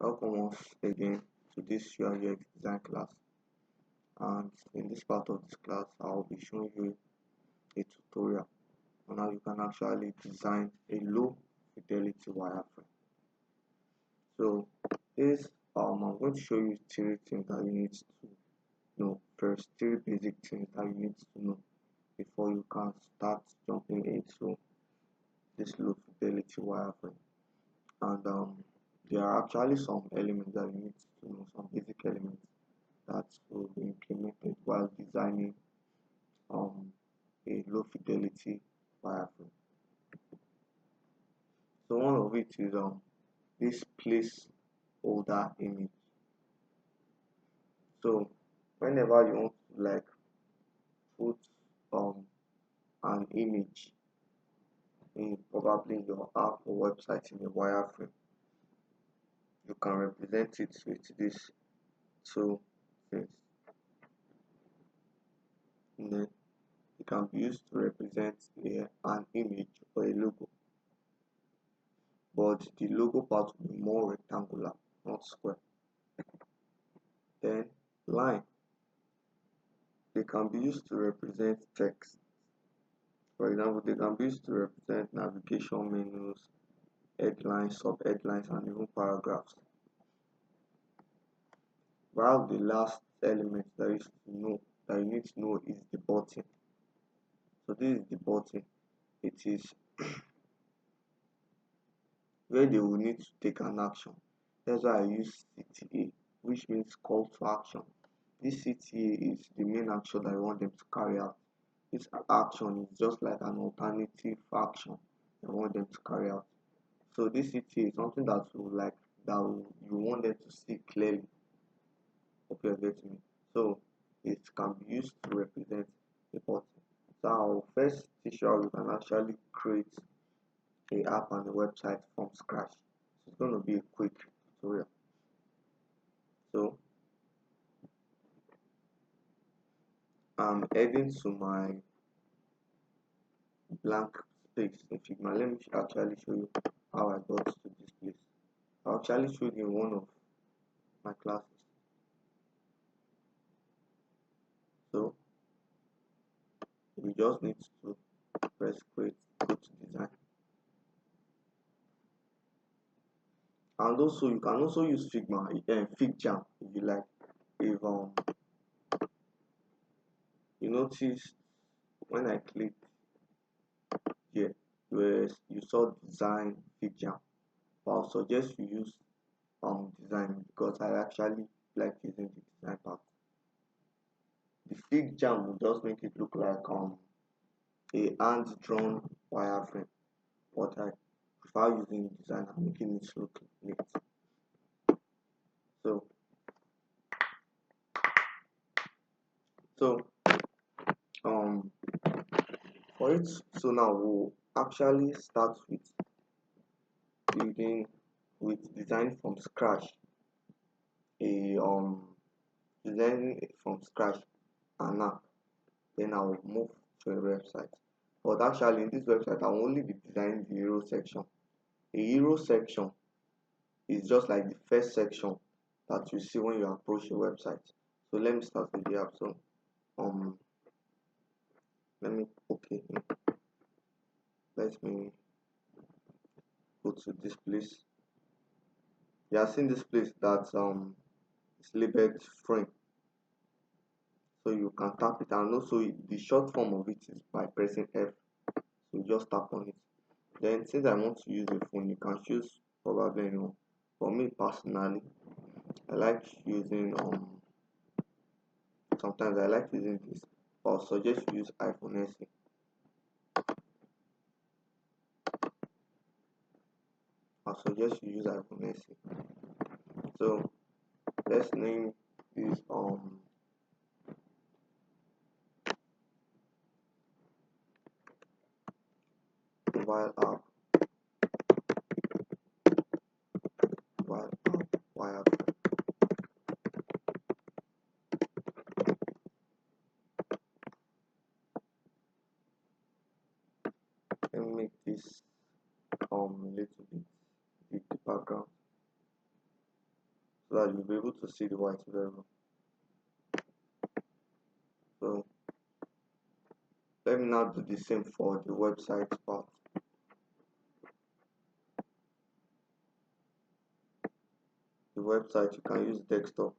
Welcome once again to this UI/UX design class, and in this part of this class I'll be showing you a tutorial on how you can actually design a low fidelity wireframe. So this I'm going to show you three things that you need to know first, three basic things that you need to know before you can start jumping into this low fidelity wireframe. And there are actually some elements that you need to know, some basic elements that will be implemented while designing a low fidelity wireframe. So one of it is this placeholder image. So whenever you want to like put an image in probably your app or website in a wireframe, you can represent it with this two things. And then it can be used to represent an image or a logo, but the logo part will be more rectangular, not square. Then line, they can be used to represent text. For example, they can be used to represent navigation menus, headlines, sub-headlines, and even paragraphs. While the last element that you need to know is the button. So this is the button. It is where they will need to take an action. That's why I use CTA, which means call to action. This CTA is the main action that I want them to carry out. This action is just like an alternative action I want them to carry out. So this CTA is something that you want them to see clearly. Hope you're getting me. So it can be used to represent a button. So I'll first teach you how you can actually create a app and a website from scratch. So it's going to be a quick tutorial. So I'm heading to my blank space in Figma. Let me actually show you how I got to this place. I'll actually show you in one of my classes. So we just need to press create, go to design. And also you can also use Figma and FigJam if you like. If you notice when I click here where you saw design FigJam, but I'll suggest you use design because I actually like using the design part. The FigJam will just make it look like a hand-drawn wireframe, but I prefer using design and making it look neat. So for it, so now we'll actually start with design from scratch designing from scratch an app. Then I'll move to a website. But actually in this website I'll only be designing the hero section. A hero section is just like the first section that you see when you approach a website. So let me start with the app. So let me go to this place. You are seeing this place that is labeled frame. So you can tap it, and also the short form of it is by pressing F. So you just tap on it. Then since I want to use a phone, you can choose probably anyone. For me personally, I like using sometimes I like using this, but I'll suggest you use iPhone SE. I'll suggest you use iPhone SE. So let's name this mobile app wireframe. Let me make this little bit with the background. so that you'll be able to see the white very well. So let me now do the same for the website part. The website, you can use desktop,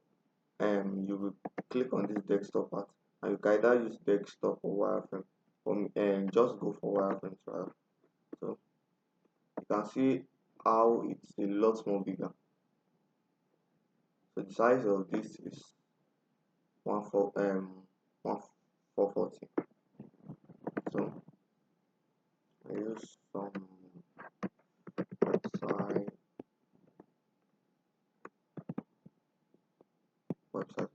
and you will click on this desktop part, and you can either use desktop or wireframe. For me, and just go for wireframe trial. So you can see how it's a lot more bigger. So the size of this is 1440. So I use some website website.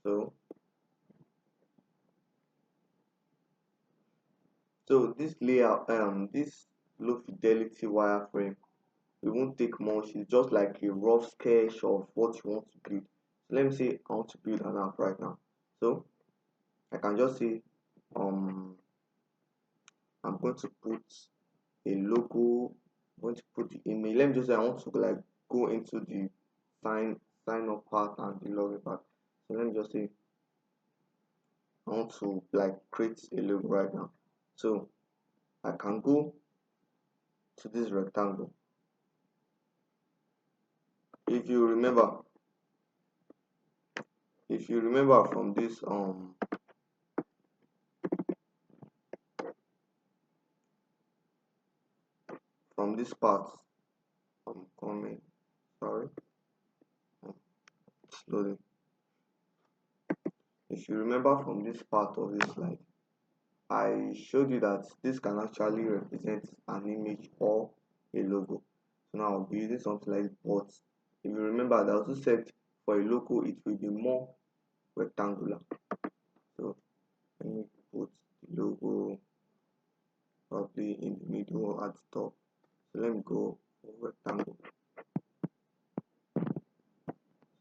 So this layout, this low fidelity wireframe, it won't take much. It's just like a rough sketch of what you want to build. So let me say I want to build an app right now. So I can just say I'm going to put a logo. I'm going to put the image. Let me just say I want to like go into the sign up part and the login part. So let me just say I want to like create a logo right now. So I can go to this rectangle. If you remember from this part, I'm coming, sorry, slowly. If you remember from this part of this slide, I showed you that this can actually represent an image or a logo. So now I'll be using something like, but if you remember, I also said for a logo it will be more rectangular. So let me put the logo probably in the middle or at the top. So let me go for rectangle.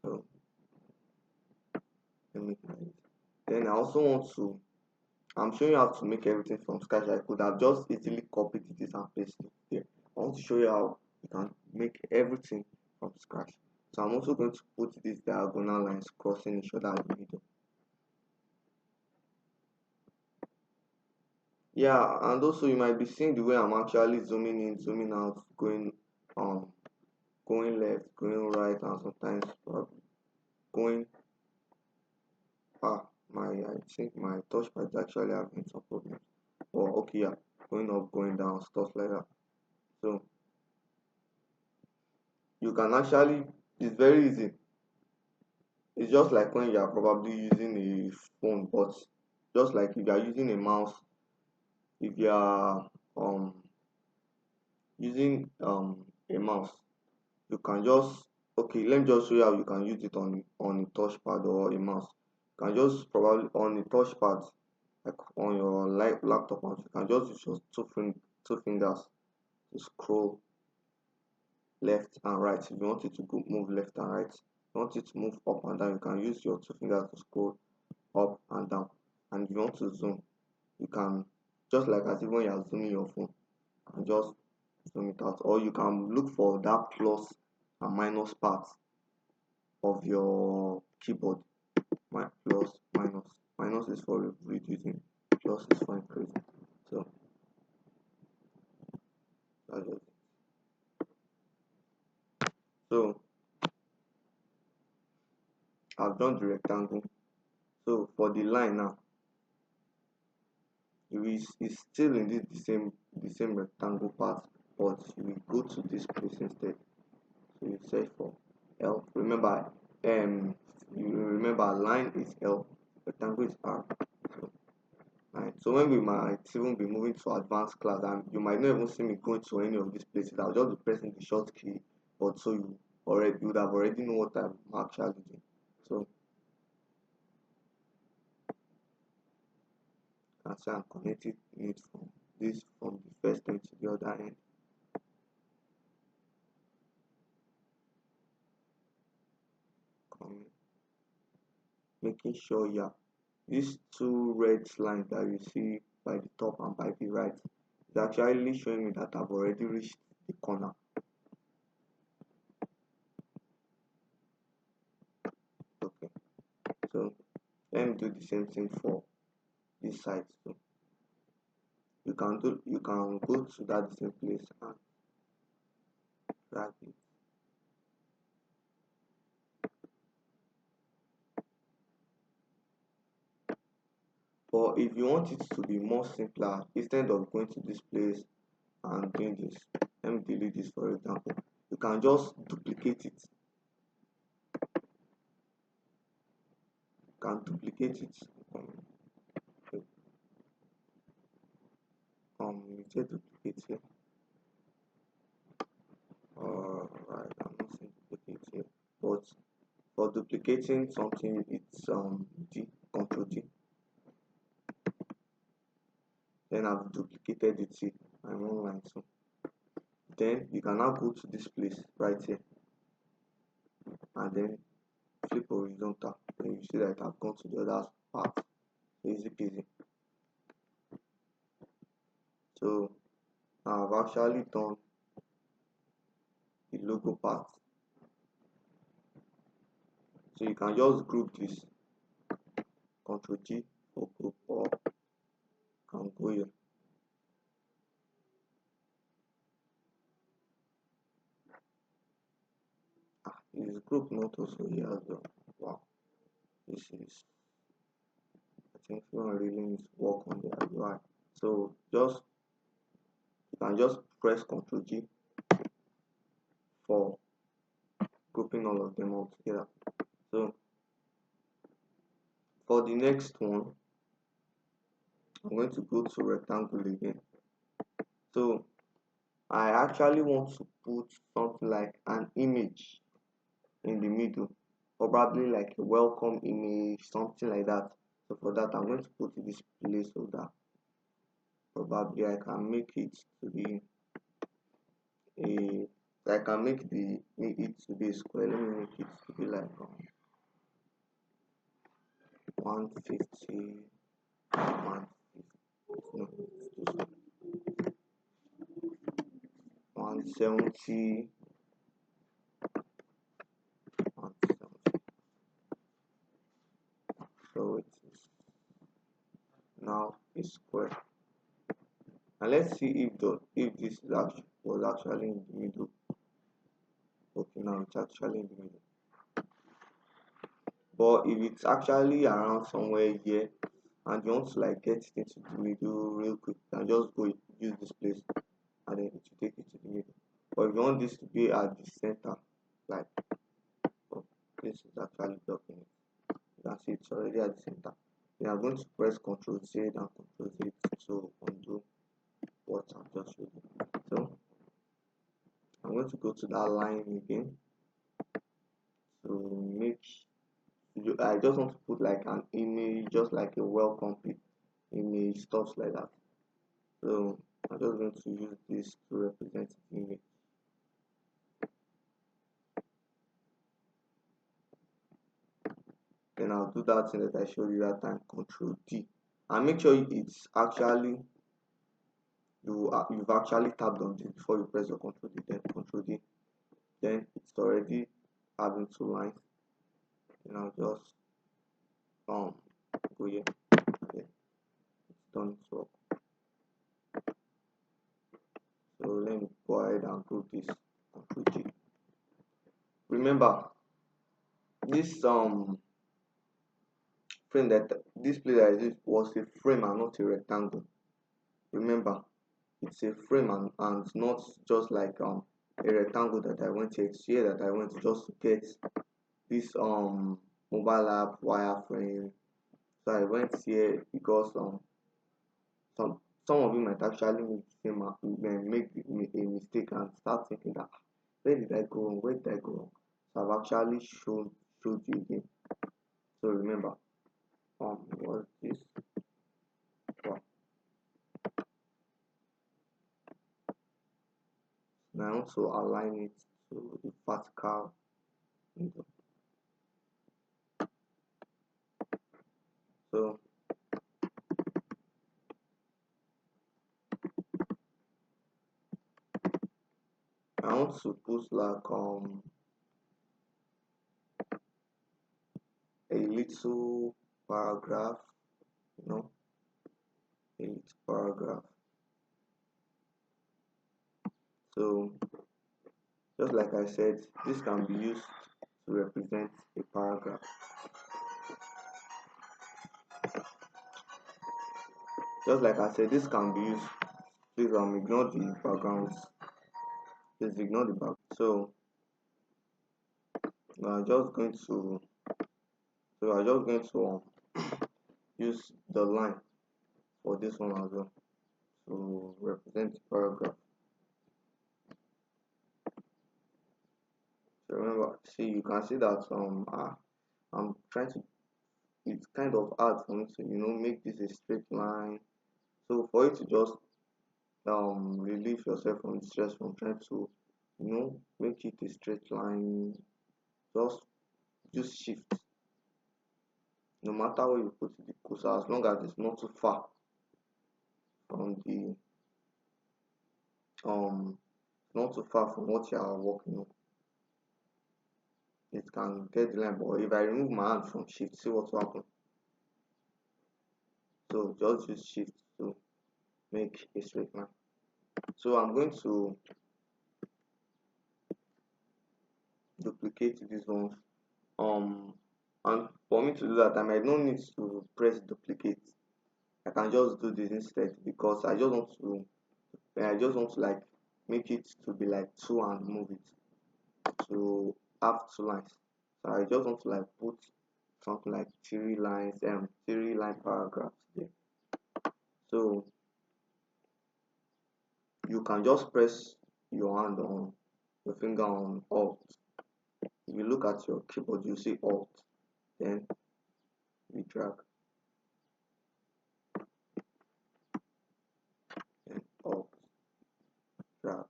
So let me then I also want to, I'm showing you how to make everything from scratch. I could have just easily copied this and pasted it there. I want to show you how you can make everything from scratch. So I'm also going to put these diagonal lines crossing each other in the middle. Yeah, and also you might be seeing the way I'm actually zooming in, zooming out, going going left, going right, and sometimes going I think my touchpad is actually having some problems. Oh, okay, yeah, going up, going down, stuff like that. So you can actually, it's very easy. It's just like when you are probably using a phone, but just like if you are using a mouse, if you are using a mouse, you can just, okay, let me just show you how you can use it on a touchpad or a mouse. You can just probably on a touchpad, like on your laptop mouse, you can just use your two fingers to scroll left and right. If you want it to go move left and right, if you want it to move up and down, you can use your two fingers to scroll up and down. And if you want to zoom, you can, just like as if when you are zooming your phone, and just zoom it out. Or you can look for that plus and minus part of your keyboard. My plus, minus is for reducing, plus is for increasing. So that's it. So I've done the rectangle. So for the line now, it's still in the same rectangle part, but you will go to this place instead. So you search for L. Remember, you remember line is L, rectangle is R. So, right. So when we might even be moving to advanced class, and you might not even see me going to any of these places, I'll just be pressing the short key, but so you would have already know what I'm actually doing. So you can see I'm connecting it from the first end to the other end. Coming, making sure, yeah, these two red lines that you see by the top and by the right is actually showing me that I've already reached the corner. Let me do the same thing for this side too. You can go to that same place and drag it. But if you want it to be more simpler, instead of going to this place and doing this, let me delete this for example. You can just duplicate it. You can duplicate it. You say duplicate here. Alright, I'm not saying duplicate here, but for duplicating something, it's D, Control D. Then I've duplicated it here. I'm on line 2. Then you can now go to this place right here and then flip horizontal. Then you see that I've gone to the other part. Easy peasy. So now I've actually done the logo part. So you can just group this. Control G for group, or can go here. This group not also here as well. Wow, this is, I think someone really needs to work on the UI. So you can just press Ctrl G for grouping all of them all together. So for the next one, I'm going to go to rectangle again. So I actually want to put something like an image in the middle, probably like a welcome image, something like that. So for that, I'm going to put this placeholder. Probably I can make it to be I can make it to be a square. Let me make it to be like 150, 170, 170. So it is now a square. And let's see if this was actually in the middle. Okay, now it's actually in the middle. But if it's actually around somewhere here and you want to like get it into the middle real quick, you can just go use this place and then it will take it to the middle. But if you want this to be at the center, like, oh, this is actually blocking it. You can see it's already at the center. Then I'm going to press Ctrl Z and Ctrl Z to undo what I've just showed you. So I'm going to go to that line again to make, I just want to put like an image, just like a welcome image, stuff like that. So I'm just going to use this to represent the image. Then I'll do that thing that I showed you that time, Control D, and make sure it's actually you've actually tapped on this before you press your Control D. Then Control D, then it's already having 2 lines. Then I'll just go here. Okay, it's done its work. So let me go ahead and group this. Control G. Remember, this frame that this place that is was a frame and not a rectangle. Remember, it's a frame and not just like a rectangle that I went to here that I went just to get this mobile app wireframe. So I went here because some of you might actually make a mistake and start thinking that where did I go wrong? Where did I go wrong? So I've actually showed you again. So remember, what's this? Wow. Now I want to align it to the vertical window. So I want to put like a little paragraph, you know, delete paragraph. So just like I said, this can be used to represent a paragraph. Just like I said, this can be used. Please ignore the backgrounds. Please ignore the back. So we are just going to use the line for this one as well to represent the paragraph. So remember, see, you can see that I'm trying to, it's kind of hard for me to, you know, make this a straight line. So for you to just relieve yourself from the stress from trying to, you know, make it a straight line, just shift. No matter where you put the cursor, as long as it's not too far from the not too far from what you are working on, it can get the line. But if I remove my hand from shift, see what will happen. So just use shift to make a straight line. So I'm going to duplicate these ones. And for me to do that, I might not need to press duplicate. I can just do this instead because I just want to like make it to be like two and move it to have two lines. So I just want to like put something like three line paragraphs there. So you can just press your finger on Alt. If you look at your keyboard, you see Alt, then we drag, then Alt, drag,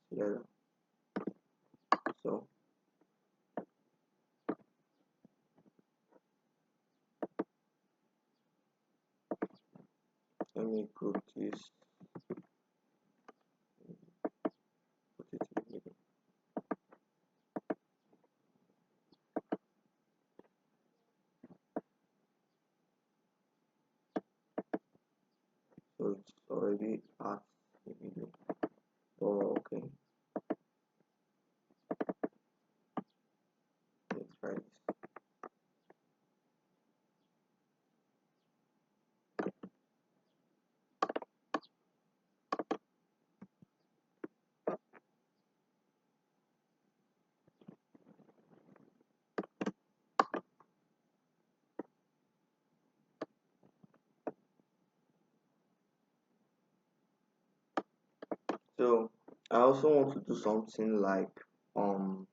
together. So let me put this, put it in the middle. So it's already at the middle. Oh, okay. Let's try this. So I also want to do something like um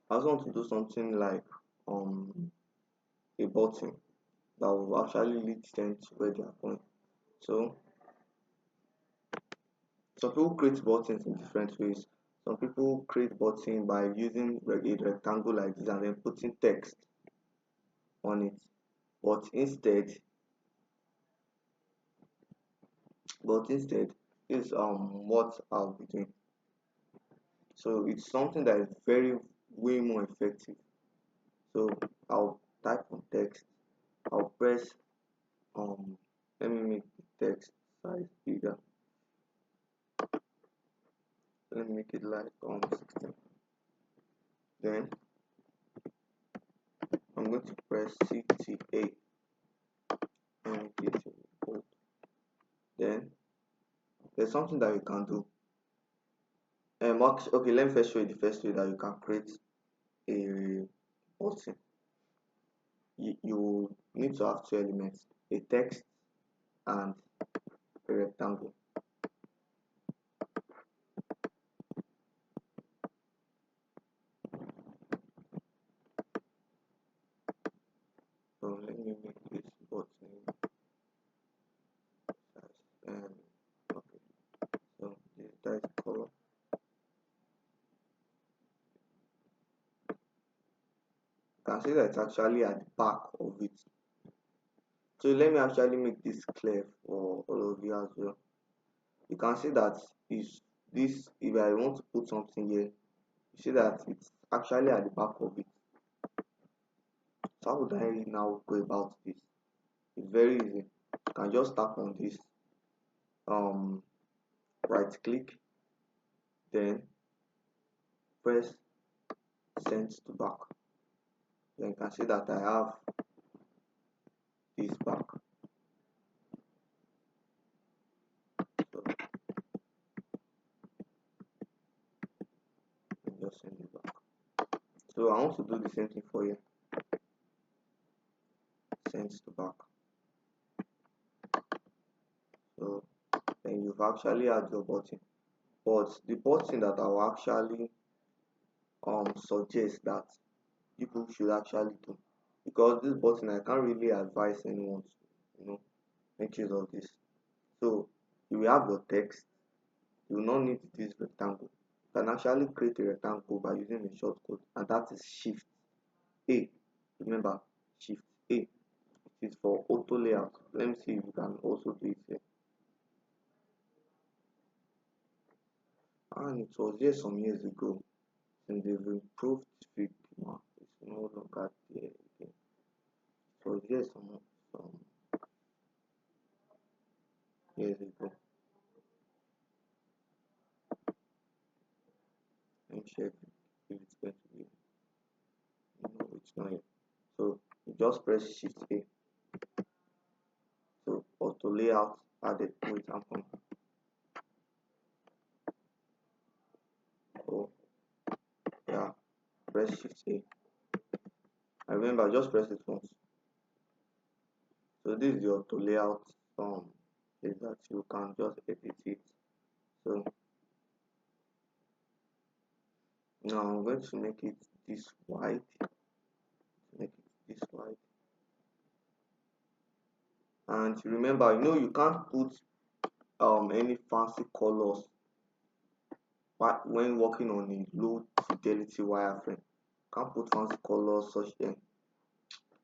I also want to do something like a button that will actually lead them to where they are going. So some people create buttons in different ways. Some people create button by using a rectangle like this and then putting text on it. But instead, this is what I'll be doing. So it's something that is very way more effective. So I'll type on text. I'll press let me make the text size bigger. Let me make it like 16. Then I'm going to press CTA and make it bold. Then there's something that you can do. Okay, let me first show you the first way that you can create a button. You need to have two elements, a text and a rectangle. So let me make this button size. Okay, so that is the color. You can see that it's actually at the back of it. So let me actually make this clear for all of you as well. You can see that if I want to put something here, you see that it's actually at the back of it. So how would I now go about this? It's very easy. You can just tap on this, um, right click, then press send to back. Then you can see that I have this back. So just send it back. So I want to do the same thing for you. Send to back. So then you've actually had your button. But the button that I will actually suggest that people should actually do, because this button I can't really advise anyone to, make use of this. So you will have your text. You will not need this rectangle. You can actually create a rectangle by using a shortcut, and that is Shift A. Remember, Shift A. It is for auto layout. Let me see if you can also do it here. And it was here some years ago, and they've improved Figma. It's no longer there again. So here some years ago. Let me check if it's going to be. No, it's not yet. So you just press Shift A. So auto layout added. Wait, I'm coming. Oh yeah, press Shift A. I remember, just press it once. So this is the auto layout is that you can just edit it. So now I'm going to make it this wide. Make it this wide. And remember, you can't put any fancy colors when working on a low fidelity wireframe. Can't put fancy colors such thing.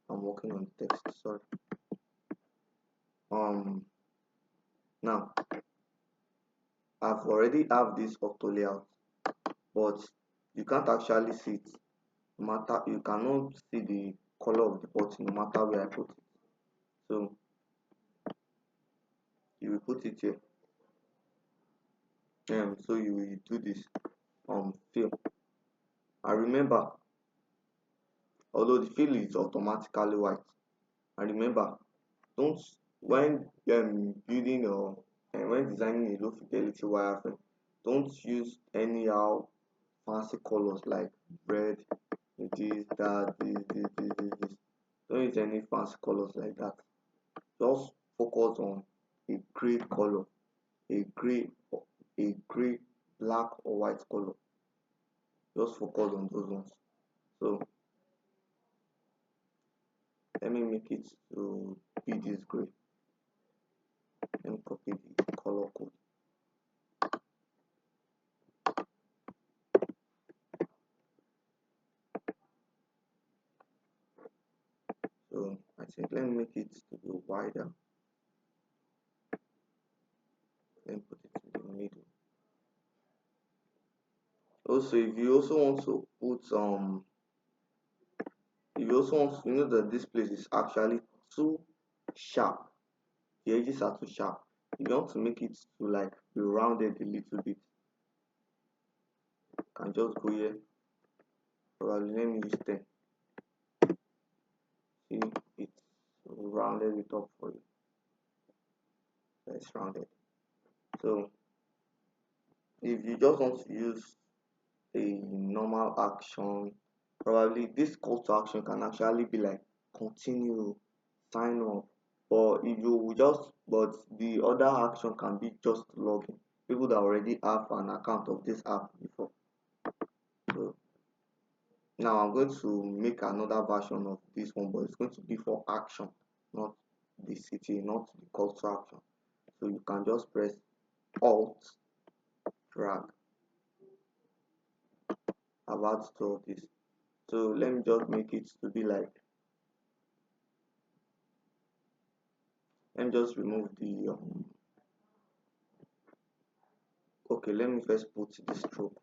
I'm working on the text, sorry. Now I've already have this auto layout, but you can't actually see it. You cannot see the color of the button no matter where I put it. So you will put it here. So you will do this fill. And remember, although the fill is automatically white, and remember, don't when building or when designing a low fidelity wireframe, don't use anyhow fancy colors like red, this, that, this. Don't use any fancy colors like that. Just focus on a gray color, a gray, a gray, black or white color. Just focus on those ones. So let me make it to be this gray. Let me copy the color code. So I think let me make it to be wider. Then put it in the middle. Also, if you also want to put if you also want to, that this place is actually too sharp. The edges are too sharp. If you want to make it to like be rounded a little bit, you can just go here. Probably let me use 10. See, it's rounded it up for you. It's rounded. So if you just want to use a normal action, probably this call to action can actually be like continue, sign up, or if you just, but the other action can be just login. People that already have an account of this app before. So now I'm going to make another version of this one, but it's going to be for action, not the city, not the call to action. So you can just press Alt, drag. I've added to all this. So let me just make it to be like, let me just remove the okay, let me first put the stroke.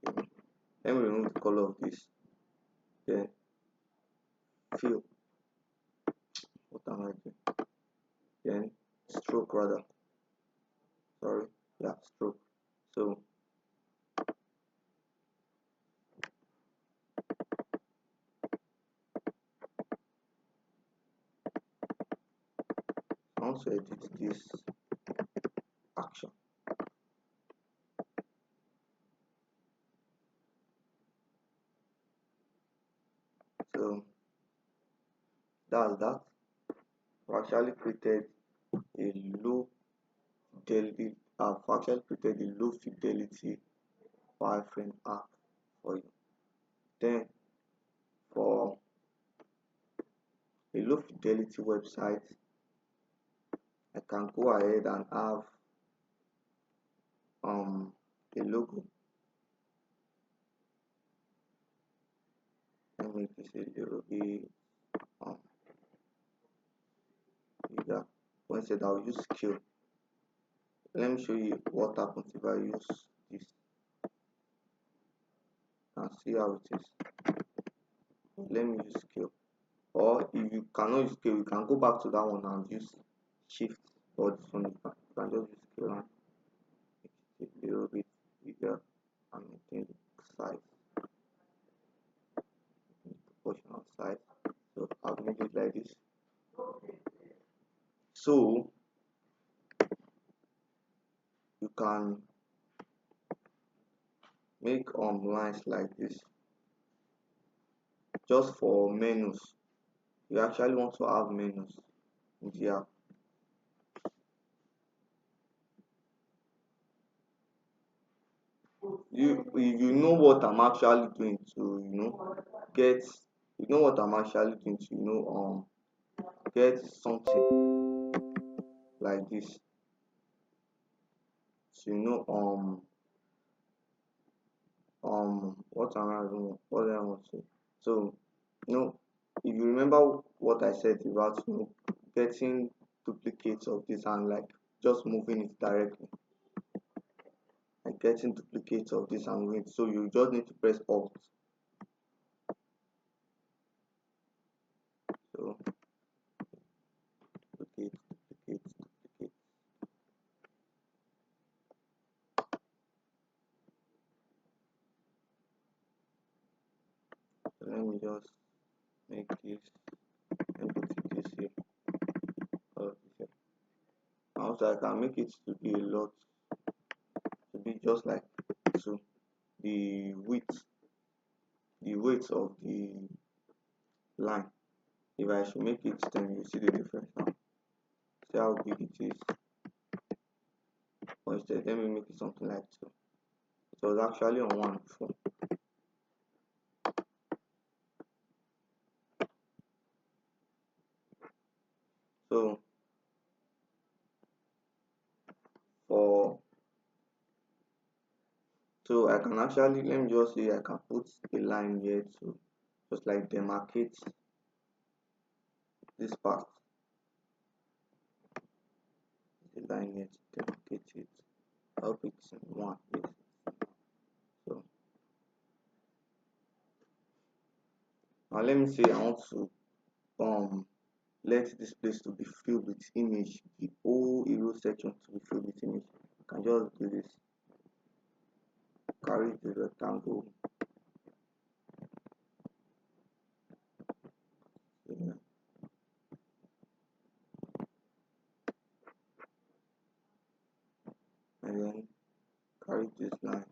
Okay. Let me remove the color of this. then fill, what am I doing? Then stroke rather, sorry, yeah, stroke. So I want to edit this action. So that's that. I've actually created a low fidelity. I've actually created a low fidelity wireframe app for you. Then for a low fidelity website, I can go ahead and have a logo. Let me make this a little bit bigger. But instead I'll use scale. Let me show you what happens if I use this and see how it is. Let me use scale. Or if you cannot use scale, you can go back to that one and use shift. Or this one you can just use scale and make it a little bit bigger and maintain the size, proportional size. So I'll make it like this. So you can make lines like this just for menus. You actually want to have menus in the app. You know what I'm actually doing to get what I'm actually doing to get something like this. So what am I doing? What do I want to? So if you remember what I said about getting duplicates of this and like just moving it directly, like getting duplicates of this and moving it. So you just need to press Alt. So duplicate, duplicate, duplicate. So let me just make this and put it this here. Also I can make it to be a lot, to be just like so. The weight of the line. If I should make it, then you see the difference now. See how big it is. But instead, let me make it something like 2. It was actually on 1 before. So for I can actually, let me just say I can put a line here to just like demarcate this part. The line here to demarcate it. I hope it's in 1. Yes. So now let me say I want to let this place to be filled with image, the whole hero section to be filled with image. I can just do this, carry the rectangle, yeah. And then carry this line.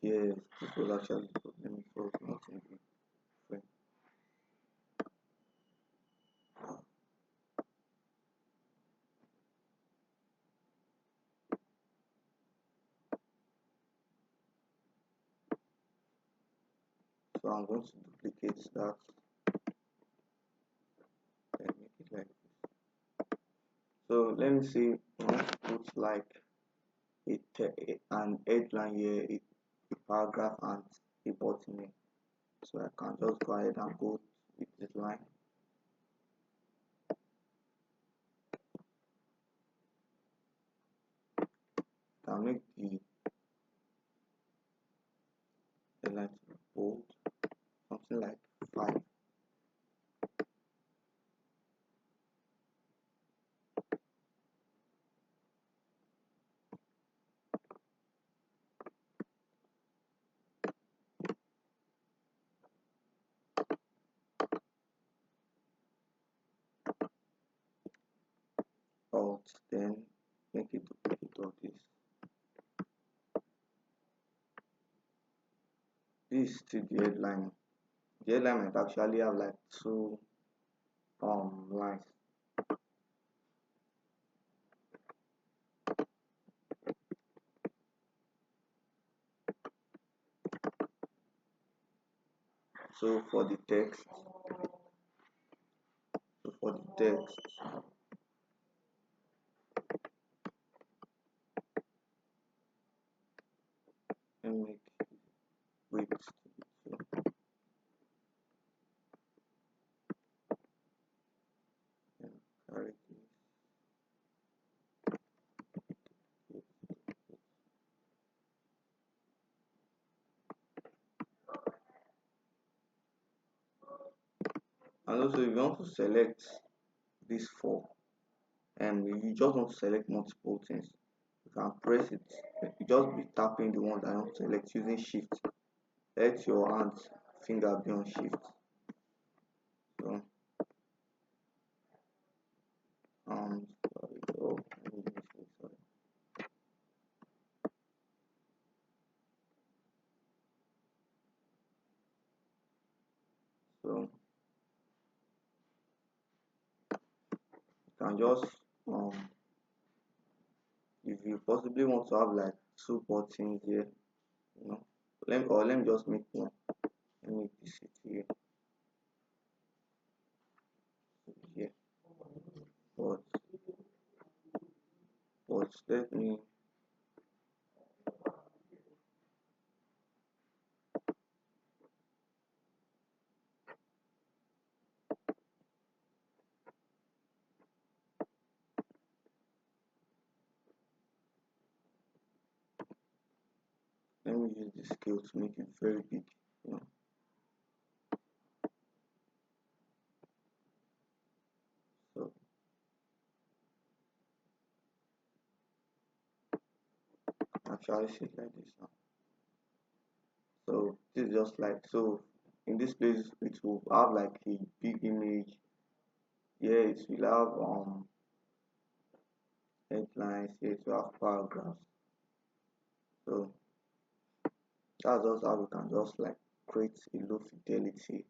Yes, this was actually the problem. It was not in the frame. So I'm going to duplicate that and make it like this. So let me see, I want to put like an headline here, a paragraph and a button here. So I can just go ahead and go with this line. I can make the headline to be bold, something like 5. Alt, then make a duplicate of this. This is still the headline. The headline might actually have like 2 lines. So for the text, so for the text, let me make width to be 2. And carry this. And also if you want to select this 4 and you just want to select multiple things, you can press it. You just be tapping the one that you want to select using shift. Let your hand finger be on shift. So sorry, oh, let me mistake, sorry. So you can just if you possibly want to have like 2 buttons here, you know, let me just make one. Let me make this here, here. But let me use the scale to make it very big, you know. So actually see it like this now. So this is just like, so in this place it will have like a big image. Here it will have headlines. Here it will have paragraphs. So that's just how we can just like create a low fidelity